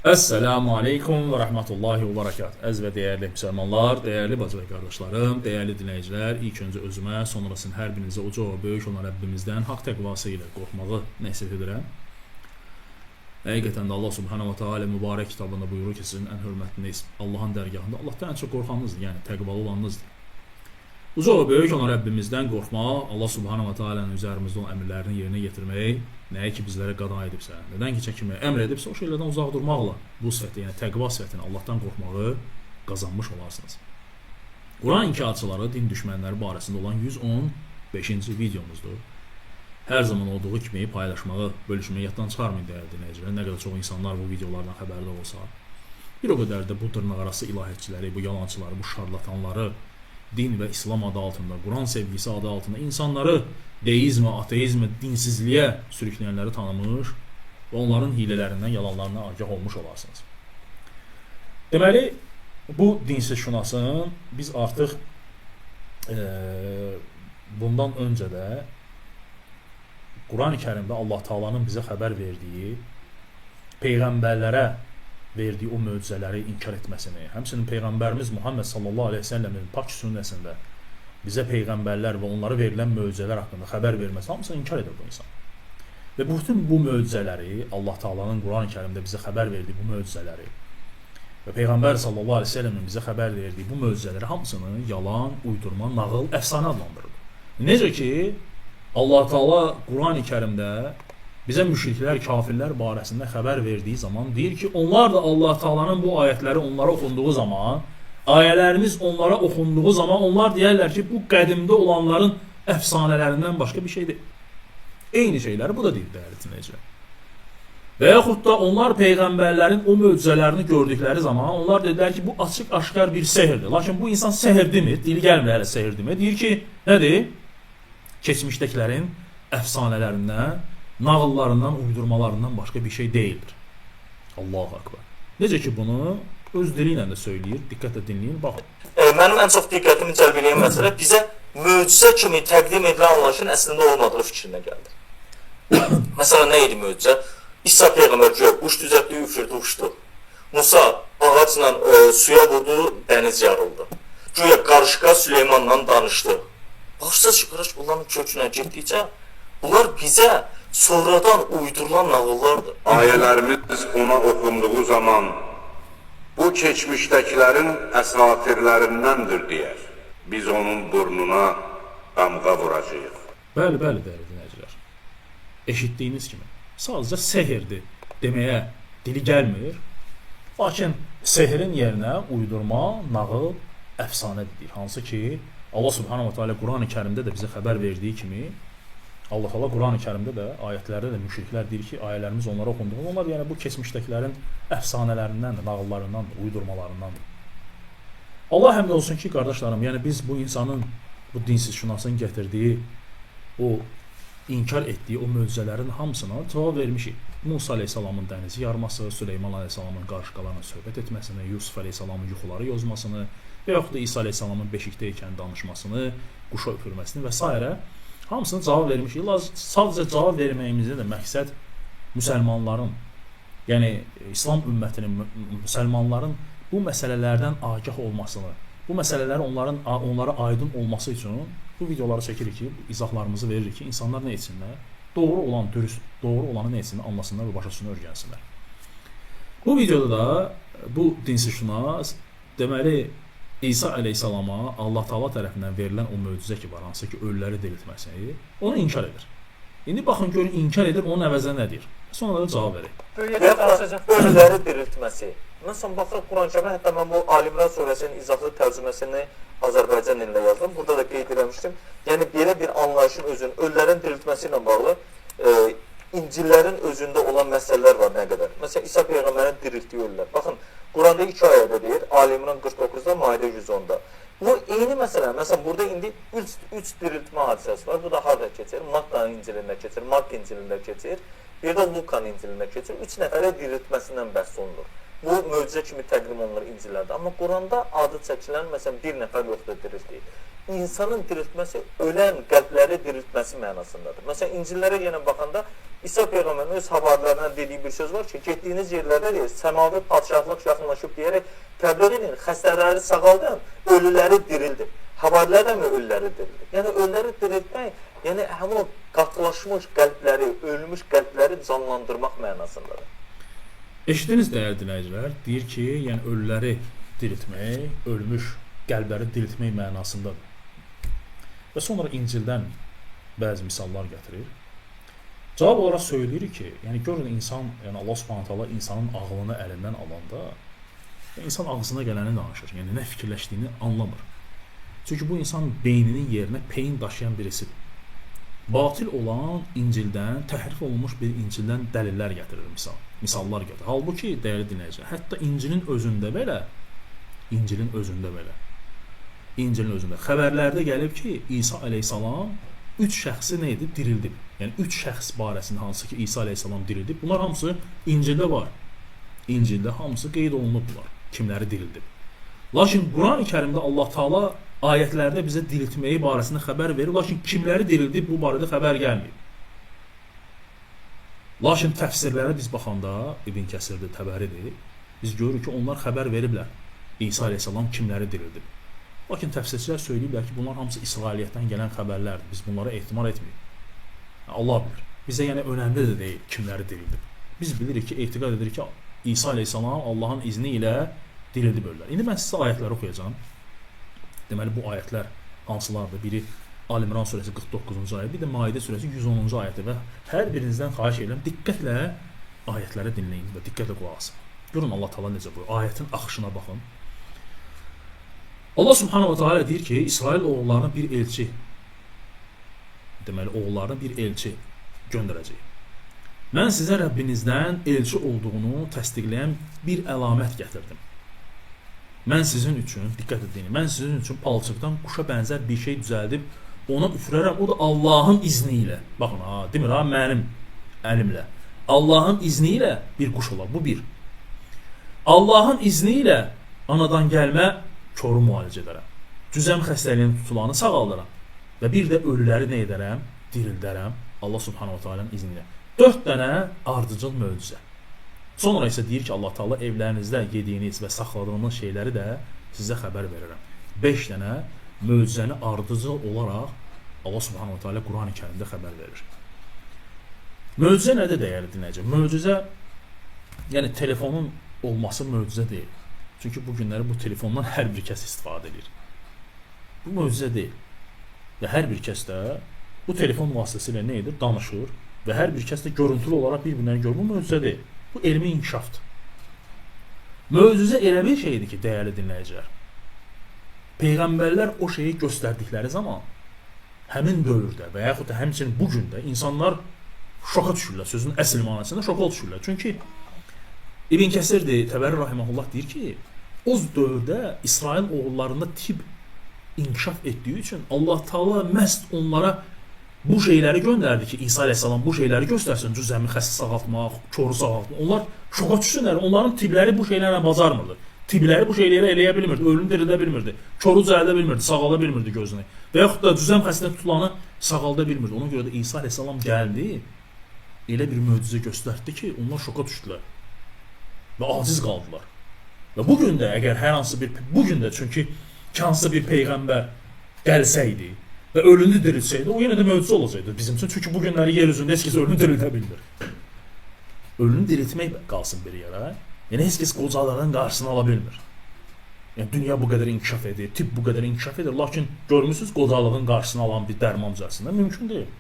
Esselamu Aleyküm və Rəhmətullahi və Bərəkət. Əziz və dəyərli müsəlmanlar, dəyərli bacı və qardaşlarım, dəyərli dinləyicilər, ilk öncə özümə, sonrasını hər birinizə uca və böyük olan Rəbbimizdən haqq təqvası ilə qorxmağı nəsihət edirəm. Həqiqətən də Allah Subhanahu wa Taala mübarək kitabında buyurur ki, sizin ən hörmətliniz Allahın dərgahında Allahdan ən çox qorxanınızdır, yəni təqvalı olanınızdır. Uca və böyük olan Rəbbimizdən qorxmaq, Allah Subhanahu wa Taala'nın üzərimizdə olan əmrlərini yerinə yetirmək, nəyə ki bizlərə qadağan edibsə, nədən ki çəkinməyə əmr edibsə, o şeylərdən uzaq durmaqla bu sifəti, yəni təqva sifətini, Allahdan qorxmağı qazanmış olarsınız. Quran inkarçıları, din düşmənləri barəsində olan 115-ci videomuzdur. Hər zaman olduğu kimi paylaşmağı, bölüşməyi yaddan çıxarmayın dəyərli dinləyicilər. Nə qədər çox insanlar bu videolardan xəbərdar olsa, bir o qədər də bu dırnaqarası ilahiyatçiləri, bu yalançıları, bu şarlatanları din və İslam adı altında, Quran sevgisi adı altında insanları deizmə, ateizmə, dinsizliyə sürükləyənləri tanımış və onların hilələrindən, yalanlarına agah olmuş olarsınız. Deməli, bu dinsizşünasın biz artıq bundan öncə də Quran-ı Kərimdə Allah Taala'nın bizə xəbər verdiyi, peyğəmbərlərə verdiyi o möcüzələri inkar etməsini, həmçinin Peyğəmbərimiz Muhammed sallallahu aleyhi ve sellemin pak sünnəsində bizə peyğəmbərlər və onlara verilən möcüzələr haqqında xəbər verməsi, hamısını inkar edir bu insan. Və bütün bu möcüzələri, Allah Taala'nın Quran-ı Kərimdə bizə xəbər verdiyi bu möcüzələri və Peyğəmbər sallallahu aleyhi ve sellemin bizə xəbər verdiyi bu möcüzələri hamısını yalan, uydurma, nağıl, əfsanə adlandırır. Necə ki, Allah Taala Quran-ı Kərimdə bizə müşriklər, kafirlər barəsində xəbər verdiyi zaman deyir ki, onlar da Allah Taala'nın bu ayətləri onlara oxunduğu zaman, ayələrimiz onlara oxunduğu zaman onlar deyərlər ki, bu qədimdə olanların əfsanələrindən başqa bir şeydir. Eyni şeyləri bu da deyir dəyərli dinləyicilər. Və yaxud da onlar peyğəmbərlərin o möcüzələrini gördükləri zaman onlar dedilər ki, bu açıq-aşkar bir sehirdir. Lakin bu insan sehir demir, dili gəlmir hələ sehir demir. Deyir ki, nədir? Keçmişdəkilərin əfsanələrindən, nağıllarından, uydurmalarından başqa bir şey deyildir. Allahu Akbar. Necə ki bunu öz dili ilə də söyləyir, diqqətlə dinləyin, baxın. Mənim ən çox diqqətimi cəlb edən məsələ bizə möcüzə kimi təqdim edilən anlayışın əslində olmadığı fikrinə gəldi. Məsələn, nə idi möcüzə? İsa peyğəmbər güya quş düzəltdi, üfürdü, uçdu. Musa ağacla suya vurdu, dəniz yarıldı. Güya qarışqa Süleymanla danışdı. Başsız qarış bunların kökünə getdikcə bunlar bizə sonradan uydurulan nağıllardır. Ayələrimiz ona oxunduğu zaman bu keçmişdəkilərin əsatirlərindəndir deyər. Biz onun burnuna damğa vuracağıq. Bəli, dəyərli dinləyicilər. Eşitdiyiniz kimi, sadəcə sehirdir deməyə dili gəlmir. Lakin sehirin yerinə uydurma, nağıl, əfsanə deyir. Hansı ki, Allah Subhanahu wa Taala Quran-ı Kərimdə də bizə xəbər verdiyi kimi, Allah Taala Quran-ı Kərimdə də ayətlərdə də müşriklər deyir ki, ayələrimiz onlara oxunduğu, onlar yəni bu keçmişdəkilərin əfsanələrindən, nağıllarından, uydurmalarından. Allah həmd olsun ki, qardaşlarım, yəni biz bu insanın, bu dinsizşünasın gətirdiyi, o inkar etdiyi o möcüzələrin hamısına cavab vermişik. Musa Aleyhisselamın dənizi yarması, Süleyman Aleyhisselamın qarışqalarla söhbət etməsini, Yusuf Aleyhisselamın yuxuları yozmasını və yaxud da İsa Aleyhisselamın beşikdə ikən danışmasını, quşa üfürməsini və s. Hamısını cavab vermişik. Sadəcə cavab verməyimizdə də məqsəd müsəlmanların, yəni İslam ümmətinin, müsəlmanların bu məsələlərdən agah olmasını, bu məsələləri onlara aydın olması üçün bu videoları çəkirik ki, izahlarımızı veririk ki, insanlar nə etsinlər? Doğru olan, dürüst, doğru olanı nə etsinlər? Anlasınlar və başasını öyrənsinlər. Bu videoda da bu dinsizşünas deməli İsa Aleyhisselama Allah Taala tərəfindən verilən o möcüzə ki var, hansı ki ölüləri diriltməsi, onu inkar edir. İndi baxın görün inkar edir, onun əvəzinə nə deyir? Sonra da cavab verir. Ölüləri diriltməsi. Məsələn, baxın Quran-Kərimdə, hətta mən bu Ali İmran surəsinin izahlı tərcüməsini Azərbaycan dilində yazdım. Burada da qeyd etmişdim. Yəni belə bir anlayışın özünün ölülərin diriltməsi ilə bağlı İncillərin özündə olan məsələlər var nə qədər. Məsələn, İsa peyğəmbərin diriltdiyi ölülər. Baxın, Quranda 2 ayədə deyir, Ali İmran 49-da, Maidə 110-da. Bu eyni məsələ. Məsələn, burada indi 3 diriltmə hadisəsi var. Bu da harada keçir? Matta'nın İncilində keçir, Mark İncilində keçir, bir də Lukanın İncilində keçir. 3 nəfərə diriltməsindən bəhs olunur. Bu möcüzə kimi təqdim olunur İncillərdə. Amma Quranda adı çəkilən, məsələn, bir nəfər yoxdur diriltdiyi. İnsanın diriltməsi ölən qəlbləri diriltməsi mənasındadır. Məsələn, İncillərə yenə baxanda İsa Peyğəmbərin öz havarilərinə dediyi bir söz var ki, getdiyiniz yerlərdə deyir, səmavi padşahlıq yaxınlaşıb deyərək təbliğ edin, xəstələri sağaldın, ölüləri dirildin. Havarilər də mi ölüləri dirildir? Yəni ölüləri diriltmək, yəni həmin o qatılaşmış qəlbləri, ölmüş qəlbləri canlandırmaq mənasındadır. Eşitdiniz dəyərli dinləyicilər, deyir ki, yəni ölüləri diriltmək, ölmüş qəlbləri diriltmək mənasındadır. Və sonra İncildən bəzi misallar gətirir. Cavab olaraq söyləyir ki, yəni görün insan, yəni Allah Subhanahu taala insanın ağlını əlindən alanda, insan ağzına gələni danışır. Yəni nə fikirləşdiyini anlamır. Çünki bu insan beyninin yerinə peyin daşıyan birisidir. Batil olan İncildən, təhrif olunmuş bir İncildən dəlillər gətirir misallar gətirir. Halbuki dəyərli dinləyicilər, hətta İncilin özündə belə xəbərlərdə gəlib ki, İsa əleyhissalam 3 şəxsi nə edib? Dirildib. Yəni 3 şəxs barəsində hansı ki İsa əleyhissalam dirildib. Bunlar hamısı İncildə var. İncildə hamısı qeyd olunublar. Kimləri dirildib. Lakin Qurani-Kərimdə Allah Taala ayətlərdə bizə diriltməyi barəsində xəbər verir. Lakin kimləri dirildib bu barədə xəbər gəlmir. Lakin təfsirlərə biz baxanda İbn Kəsirdir, Təbəridir. Biz görürük ki, onlar xəbər veriblər. İsa əleyhissalam kimləri dirildib. Lakin təfsirçilər söyləyirlər ki, bunlar hamısı İsrailiyyətdən gələn xəbərlərdir. Biz bunlara ehtimal etmirik. Allah bilir. Bizə yəni önəmli də deyil kimləri dirildib. Biz bilirik ki, etiqad edirik ki, İsa əleyhissalam Allahın izni ilə dirildib ölülər. İndi mən sizə ayətləri oxuyacağam. Deməli bu ayətlər hansılardır? Biri Ali İmran surəsi 49-cu ayət, bir də Maidə surəsi 110-cu ayədir və hər birinizdən xahiş edirəm diqqətlə ayətləri dinləyin və diqqətlə qulaq asın. Görün Allah Taala necə buyurur. Ayətin axışına baxın. Allah Subhanahu wa Taala deyir ki, İsrail oğullarına bir elçi, deməli oğullarına bir elçi göndərəcək. Mən sizə Rəbbinizdən elçi olduğunu təsdiqləyən bir əlamət gətirdim. Mən sizin üçün, diqqət edin, mən sizin üçün palçıqdan quşa bənzər bir şey düzəldib ona üfürərəm. O da Allahın izni ilə. Baxın, demir ha, mənim əlimlə. Allahın izni ilə bir quş olar. Bu bir. Allahın izni ilə anadan gəlmə koru müalicə edərəm. Cüzəm xəstəliyinin tutulanı sağaldıram. Və bir də ölüləri nə edərəm? Dirildərəm. Allah Subhanahu wa Taala'nın izni ilə. 4 dənə ardıcıl möcüzə. Sonra isə deyir ki, Allah Taala evlərinizdə yediyiniz və saxladığınız şeyləri də sizə xəbər verirəm. 5 dənə möcüzəni ardıcıl olaraq Allah Subhanahu wa Taala Qurani-Kərimdə xəbər verir. Möcüzə nədir dəyərli dinləyicilər? Möcüzə, yəni telefonun olması möcüzə deyil. Çünki bu günləri bu telefondan hər bir kəs istifadə edir. Bu möcüzə deyil. Və hər bir kəs də bu telefon vasitəsilə nə edir? Danışır və hər bir kəs də görüntülü olaraq bir-birini görür. Bu möcüzə deyil. Bu elmi inkişafdır. Möcüzə elə bir şeydir ki, dəyərli dinləyicilər, Peyğəmbərlər o şeyi göstərdikləri zaman həmin dövrdə və yaxud da həmçinin bu gün də insanlar şoka düşürlər, sözün əsl mənasında şoka düşürlər. Çünki İbn Kəsirdir, Təbəri rahimehullah deyir ki, o dövrdə İsrail oğullarında tibb inkişaf etdiyi üçün Allah Taala məhz onlara bu şeyləri göndərdi ki, İsa əleyhissalam bu şeyləri göstərsin, cüzəmi xəstə sağaltmaq, koru sağaltmaq. Onlar şoka düşsünlər, onların tibbləri bu şeylərlə bacarmırdı. Tibbləri bu şeyləri eləyə bilmirdi, ölünü diridə bilmirdi, koru düzəldə bilmirdi, sağalda bilmirdi gözünü. Və yaxud da cüzəm xəstə tutulanı sağalda bilmirdi. Ona görə də İsa əleyhissalam gəldi, elə bir möcüzə göstərdi ki, onlar şoka düşdülər və aciz qaldılar. Və bu gün də əgər hər hansı bir, bu gün də çünki hansısa bir peyğəmbər gəlsəydi və ölünü diriltsəydi, o yenə də möcüzə olacaqdı bizim üçün. Çünki bu günləri yer üzündə heç kəs ölünü dirildə bilmir. Ölünü diriltmək qalsın bir yerə. Yəni heç kəs qocalığın qarşısını ala bilmir. Yəni dünya bu qədər inkişaf edir, tibb bu qədər inkişaf edir, lakin görmüsünüz qocalığın qarşısını alan bir dərman düzəsində mümkün deyil.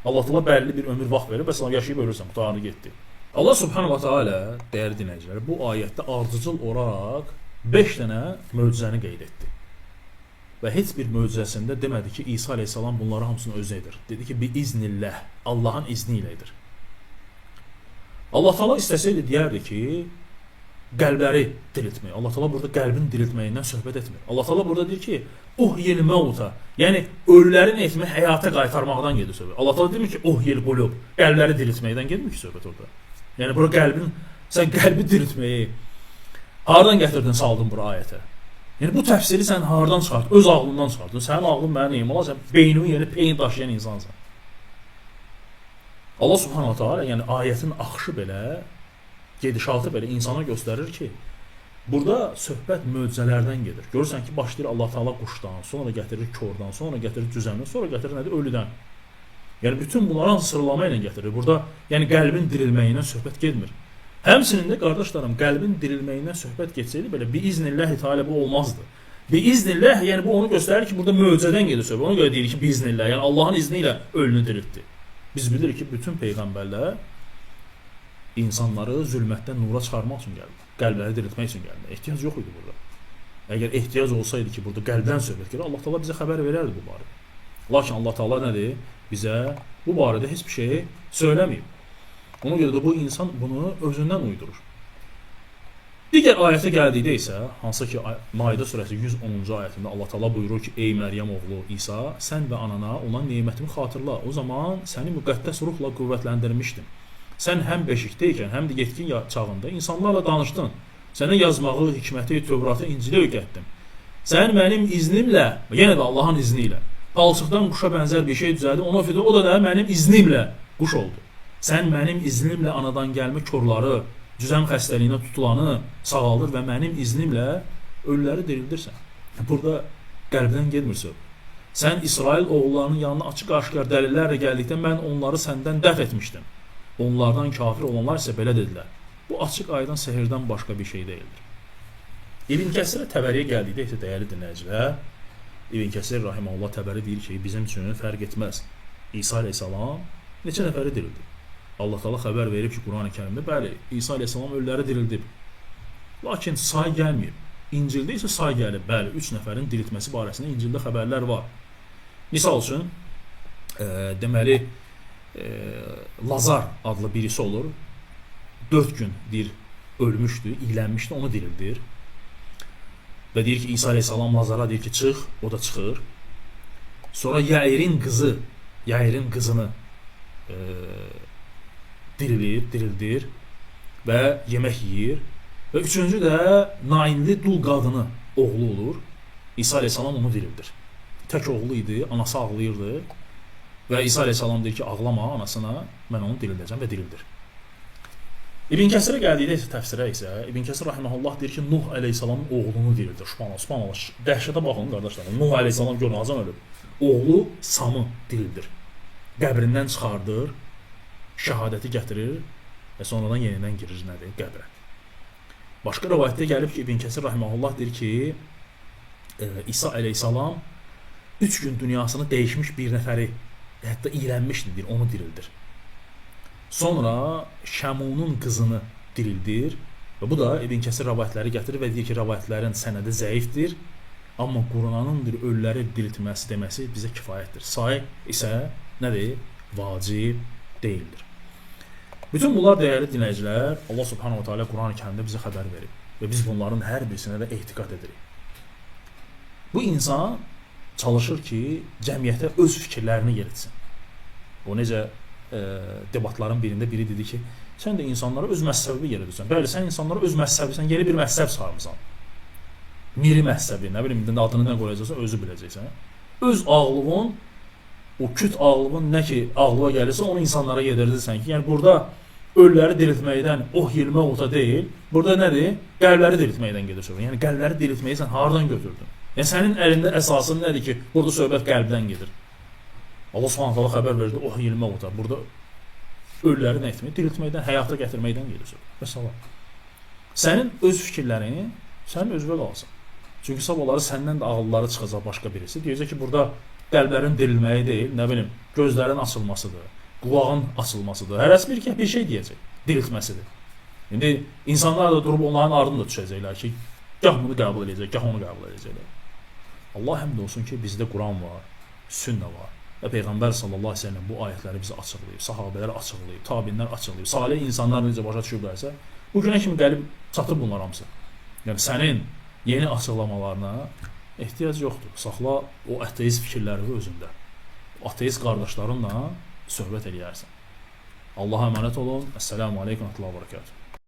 Allah Taala bəlli bir ömür vaxt verir, bəs yaşayıb ölürsən, qurtardı getdi. Allah Subhanahu wa Taala dəyərli dinləyicilər bu ayətdə ardıcıl olaraq 5 dənə möcüzəni qeyd etdi. Və heç bir möcüzəsində demədi ki, İsa əleyhissalam bunları hamısını özü edir. Dedi ki, bi iznillah, Allahın izni ilə edir. Allah Taala istəsəydi deyərdi ki, qəlbləri diriltmək. Allah Taala burada qəlbin diriltməyindən söhbət etmir. Allah Taala burada deyir ki, uhyil mauta, yəni ölüləri nə etmək, həyata qaytarmaqdan gedir söhbət. Allah Taala demir ki, uhyil qulub, qəlbləri diriltməkdən getmir ki söhbət orada. Yəni bura qəlbin, sən qəlbi diriltməyi hardan gətirdin, saldın bura ayətə? Yəni bu təfsiri sən hardan çıxartdın? Öz ağlından çıxartdın. Sənin ağlın mənim neyim ola? Sən beynimi yeni peyin daşıyan insansan. Allah Subhanahu wa Taala, yəni ayətin axışı belə, gedişatı belə insana göstərir ki, burada söhbət möcüzələrdən gedir. Görürsən ki, başlayır Allah Taala quşdan, sonra gətirir kordan, sonra gətirir cüzəmdən, sonra gətirir nədir? Ölüdən. Yəni bütün bunları sıralama ilə gətirir. Burada yəni qəlbin dirilməyindən söhbət getmir. Həmçinin də qardaşlarım, qəlbin dirilməyindən söhbət getsəydi belə biiznillah Teala bu olmazdı. Biiznillah, yəni bu onu göstərir ki, burada möcüzədən gedir söhbət. Ona görə deyirik ki, biiznillah, yəni Allahın izni ilə ölünü diriltdi. Biz bilirik ki, bütün peyğəmbərlər insanları zülmətdən nura çıxarmaq üçün gəldi. Qəlbləri diriltmək üçün gəldi. Ehtiyac yox idi burada. Əgər ehtiyac olsaydı ki, burada qəlbdən söhbət gedir, Allah Taala bizə xəbər verərdi bu barədə. Lakin Allah Taala nədir? Bizə bu barədə heç bir şey söyləməyib. Ona görə də bu insan bunu özündən uydurur. Digər ayətə gəldikdə isə, hansı ki Maidə surəsi 110-cu ayətində Allah Taala buyurur ki, ey Məryəm oğlu İsa, sən və anana olan nemətimi xatırla. O zaman səni müqəddəs ruhla qüvvətləndirmişdim. Sən həm beşikdəykən, həm də yetkin çağında insanlarla danışdın. Sənə yazmağı, hikməti, Tövratı, İncili öyrətdim. Sən mənim iznimlə, yenə də Allahın izni ilə palçıqdan quşa bənzər bir şey düzəldi. O da mənim iznimlə quş oldu. Sən mənim iznimlə anadan gəlmə korları, cüzəm xəstəliyinə tutulanı sağaldır və mənim iznimlə ölüləri dirildirsən. Burada qəlbdən getmir söz. Sən İsrail oğullarının yanına açıq-aşkar dəlillərlə gəldikdə mən onları səndən dəf etmişdim. Onlardan kafir olanlar isə belə dedilər. Bu açıq aydın sehirdən başqa bir şey deyildir. İbn Kəsirə Təbəriyə gəldikdə isə dəyərli dinləyicilər, İbn Kəsir rahimehullah Təbəri deyir ki, bizim üçün fərq etməz. İsa əleyhissalam neçə nəfəri dirildi? Allah Taala xəbər verib ki, Qurani-Kərimdə bəli, İsa əleyhissalam ölüləri dirildib. Lakin say gəlmir. İncildə isə say gəlib. Bəli, 3 nəfərin diriltməsi barəsində İncildə xəbərlər var. Misal üçün, deməli, Lazar adlı birisi olur. 4 gün deyir, ölmüşdü, iylənmişdi, onu dirildir. Və deyir ki, İsa əleyhissalam Lazara deyir ki, çıx, o da çıxır. Sonra Yairin qızını dirildir və yemək yeyir. Və üçüncü də Nainli dul qadını oğlu olur. İsa əleyhissalam onu dirildir. Tək oğlu idi, anası ağlayırdı. Və İsa əleyhissalam deyir ki, ağlama anasına, mən onu dirildəcəm və dirildir. İbn Kəsirə gəldikdə isə təfsirə isə İbn Kəsir rahimehullah deyir ki, Nuh əleyhissalamın oğlunu dirildir. Subhanallah. Dəhşətə baxın qardaşlar. Nuh əleyhissalam görün azam ölüb. Oğlu Samı dirildir. Qəbrindən çıxardır, şəhadəti gətirir və sonradan yenidən girir nədir? Qəbrə. Başqa rivayətdə gəlib ki, İbn Kəsir rahimehullah deyir ki, İsa əleyhissalam 3 gün dünyasını dəyişmiş bir nəfəri, hətta iylənmişdi, deyir, onu dirildir. Sonra Şəmunun qızını dirildir və bu da İbn Kəsir rivayətləri gətirir və deyir ki, rivayətlərin sənədi zəifdir, amma Quranın ölüləri diriltməsi deməsi bizə kifayətdir. Say isə nədir? Vacib deyildir. Bütün bunlar dəyərli dinləyicilər, Allah Subhanahu wa Taala Qurani-Kərimdə bizə xəbər verib və biz bunların hər birisinə də etiqad edirik. Bu insan çalışır ki, cəmiyyətə öz fikirlərini yeritsin. O necə debatların birində biri dedi ki, sən də insanlara öz məzhəbini yeridirsən. Bəli, sən insanlara öz məzhəbisən, yeni bir məzhəb çıxarmısan. Miri məzhəbi, nə bilim, adını nə qoyacaqsan, özü biləcəksən. Öz ağlığın, o küt ağlığın nə ki ağlığa gəlirsə, onu insanlara yedirdirsən ki, yəni burada ölüləri diriltməkdən, hilmə ota deyil, burada nədir? Qəlbləri diriltməkdən gedir söhbət. Yəni qəlbləri diriltməyi sən hardan götürdün? Yəni sənin əlində əsasın nədir ki, burada söhbət qəlbdən gedir? Allah Subhanahu taala xəbər verdi, hilmə ota. Burada ölüləri nə etmək? Diriltməkdən, həyata gətirməkdən gedir söhbət. Məsələn, sənin öz fikirlərin sənin özünə qalsın. Çünki sabahları səndən də ağılları çıxacaq başqa birisi. Deyəcək ki, burada qəlblərin dirilməyi deyil, nə bilim, gözlərin açılmasıdır, qulağın açılmasıdır. Hərəsi bir şey deyəcək, diriltməsidir. İndi insanlar da durub onların ardında düşəcəklər ki, gah bunu qəbul edəcək, gah onu qəbul edəcəklər. Allah həmd olsun ki, bizdə Quran var, sünnə var. Və Peyğəmbər sallallahu əleyhi və səlləm bu ayətləri bizə açıqlayıb, sahabelər açıqlayıb, təbiinlər açıqlayıb, salih insanlar necə başa düşüblərsə, bu günə kimi gəlib çatıb bunlar hamısı. Yəni sənin yeni açıqlamalarına ehtiyac yoxdur. Saxla o ateist fikirləri özündə. Ateist qardaşlarınla söhbət eləyərsən. Allaha əmanət olun. Əssəlamu alaykum və rəhmətullah və bərəkətuh.